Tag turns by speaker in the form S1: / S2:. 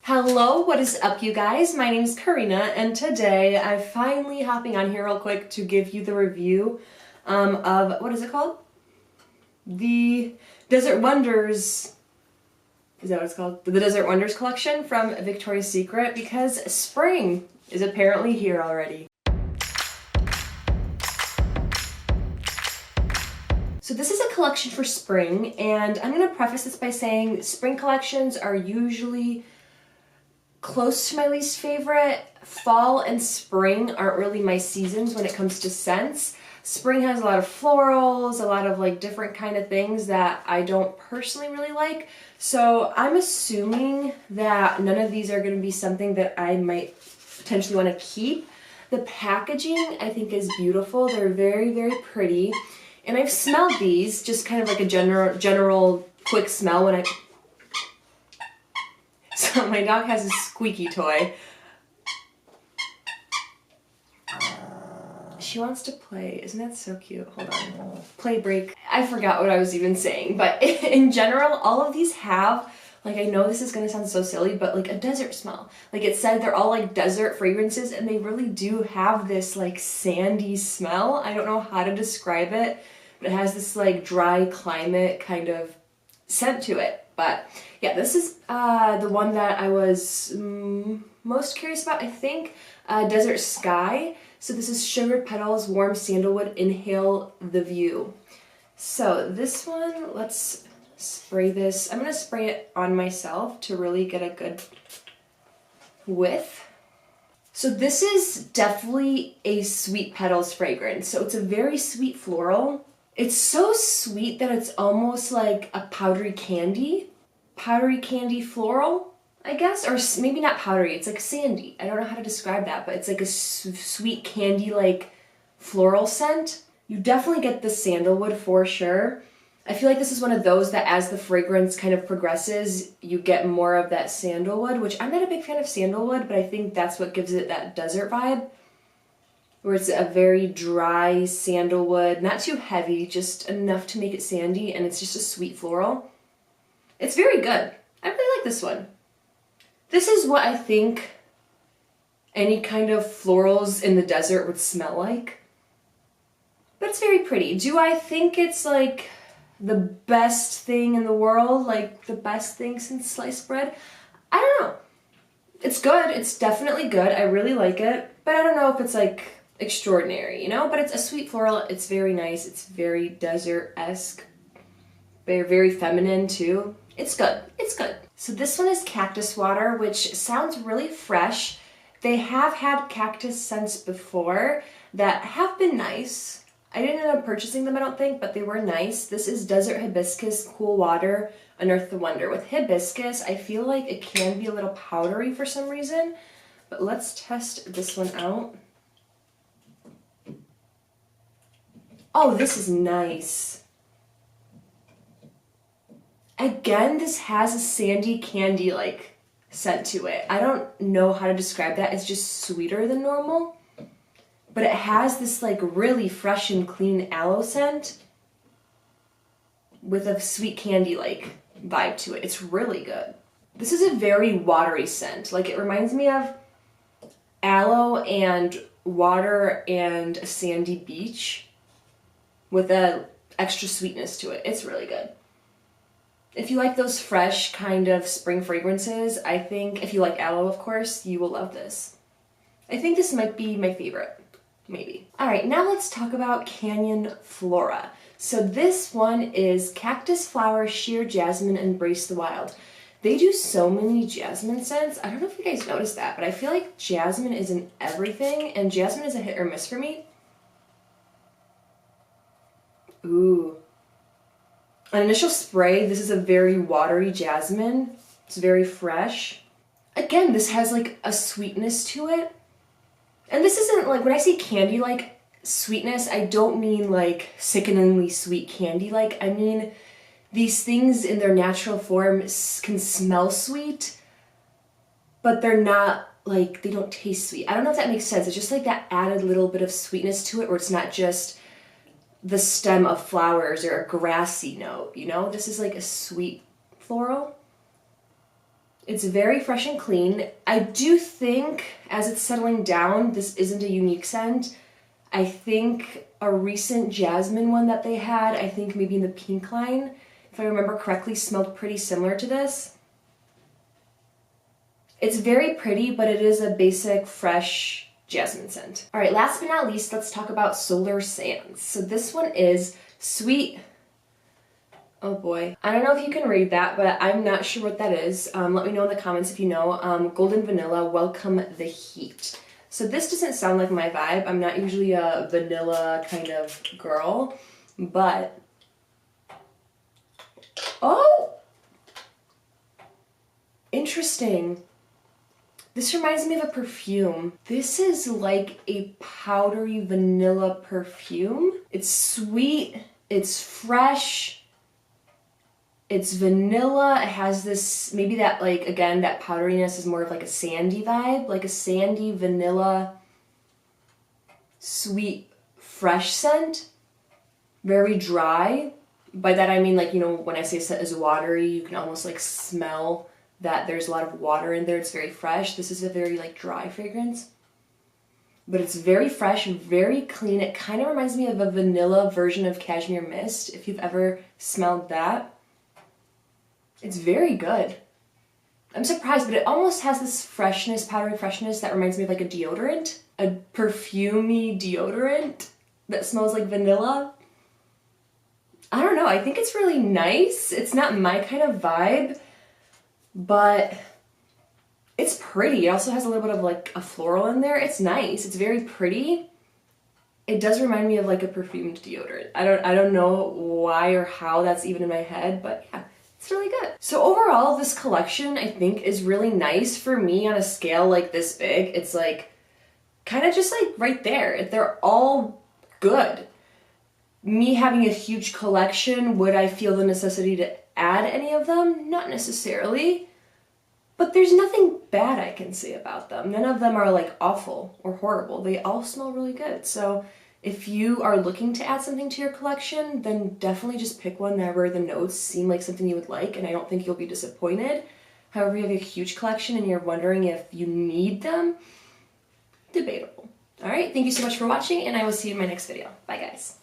S1: Hello, what is up you guys? My name is Karina and today I'm finally hopping on here real quick to give you the review of, what is it called? The Desert Wonders, is that what it's called? The Desert Wonders collection from Victoria's Secret, because spring is apparently here already. So this is a collection for spring, and I'm going to preface this by saying spring collections are usually close to my least favorite. Fall and spring aren't really my seasons when it comes to scents. Spring has a lot of florals, a lot of like different kind of things that I don't personally really like. So I'm assuming that none of these are going to be something that I might potentially want to keep. The packaging I think is beautiful. They're very, very pretty. And I've smelled these, just kind of like a general quick smell when I... So my dog has a squeaky toy. She wants to play. Isn't that so cute? Hold on. Play break. I forgot what I was even saying, but in general, all of these have, like, I know this is going to sound so silly, but like a desert smell. Like it said, they're all like desert fragrances, and they really do have this like sandy smell. I don't know how to describe it, but it has this like dry climate kind of scent to it. But yeah, this is the one that I was most curious about, I think. Desert Sky. So this is Sugared Petals, Warm Sandalwood, Inhale the View. So this one, let's spray this. I'm going to spray it on myself to really get a good whiff. So this is definitely a Sweet Petals fragrance. So it's a very sweet floral. It's so sweet that it's almost like a powdery candy floral, I guess, or maybe not powdery, it's like sandy. I don't know how to describe that, but it's like a sweet candy like floral scent. You definitely get the sandalwood for sure. I feel like this is one of those that as the fragrance kind of progresses, you get more of that sandalwood, which I'm not a big fan of sandalwood, but I think that's what gives it that desert vibe, where it's a very dry sandalwood, not too heavy, just enough to make it sandy, and it's just a sweet floral. It's very good. I really like this one. This is what I think any kind of florals in the desert would smell like. But it's very pretty. Do I think it's like the best thing in the world? Like the best thing since sliced bread? I don't know. It's good. It's definitely good. I really like it. But I don't know if it's like extraordinary, you know? But it's a sweet floral. It's very nice. It's very desert-esque. Very feminine too. It's good. It's good. So this one is Cactus Water, which sounds really fresh. They have had cactus scents before that have been nice. I didn't end up purchasing them, I don't think, but they were nice. This is Desert Hibiscus Cool Water, Unearth the Wonder. With hibiscus, I feel like it can be a little powdery for some reason, but let's test this one out. Oh, this is nice. Again, this has a sandy candy-like scent to it. I don't know how to describe that. It's just sweeter than normal. But it has this like really fresh and clean aloe scent with a sweet candy-like vibe to it. It's really good. This is a very watery scent. Like it reminds me of aloe and water and a sandy beach with a extra sweetness to it. It's really good. If you like those fresh kind of spring fragrances, I think, if you like aloe, of course, you will love this. I think this might be my favorite, maybe. All right, now let's talk about Canyon Flora. So this one is Cactus Flower, Sheer Jasmine, Embrace the Wild. They do so many jasmine scents. I don't know if you guys noticed that, but I feel like jasmine is in everything, and jasmine is a hit or miss for me. Ooh. An initial spray, this is a very watery jasmine. It's very fresh. Again, this has like a sweetness to it. And this isn't like, when I say candy-like sweetness, I don't mean like sickeningly sweet candy-like. I mean, these things in their natural form can smell sweet, but they're not like, they don't taste sweet. I don't know if that makes sense. It's just like that added little bit of sweetness to it, where it's not just the stem of flowers or a grassy note, you know? This is like a sweet floral. It's very fresh and clean. I do think as it's settling down, this isn't a unique scent. I think a recent jasmine one that they had, I think maybe in the pink line, if I remember correctly, smelled pretty similar to this. It's very pretty, but it is a basic, fresh jasmine scent. All right, last but not least, let's talk about Solar Sands. So this one is sweet. Oh boy. I don't know if you can read that, but I'm not sure what that is. Let me know in the comments if you know. Golden Vanilla, Welcome the Heat. So this doesn't sound like my vibe. I'm not usually a vanilla kind of girl, but... Oh! Interesting. This reminds me of a perfume. This is like a powdery vanilla perfume. It's sweet, it's fresh, it's vanilla. It has this, maybe that like, again, that powderiness is more of like a sandy vibe, like a sandy vanilla, sweet, fresh scent. Very dry. By that I mean like, you know, when I say scent is watery, you can almost like smell that there's a lot of water in there. It's very fresh. This is a very like dry fragrance, but it's very fresh and very clean. It kind of reminds me of a vanilla version of Cashmere Mist, if you've ever smelled that. It's very good. I'm surprised, but it almost has this freshness, powdery freshness that reminds me of like a deodorant, a perfumey deodorant that smells like vanilla. I don't know, I think it's really nice. It's not my kind of vibe, but it's pretty. It also has a little bit of like a floral in there. It's nice. It's very pretty. It does remind me of like a perfumed deodorant. I don't know why or how that's even in my head, but yeah, it's really good. So overall, this collection I think is really nice for me on a scale like this big. It's like kind of just like right there. They're all good. Me having a huge collection, would I feel the necessity to add any of them? Not necessarily. But there's nothing bad I can say about them. None of them are like awful or horrible. They all smell really good. So if you are looking to add something to your collection, then definitely just pick one where the notes seem like something you would like, and I don't think you'll be disappointed. However, you have a huge collection and you're wondering if you need them, debatable. All right, thank you so much for watching, and I will see you in my next video. Bye, guys.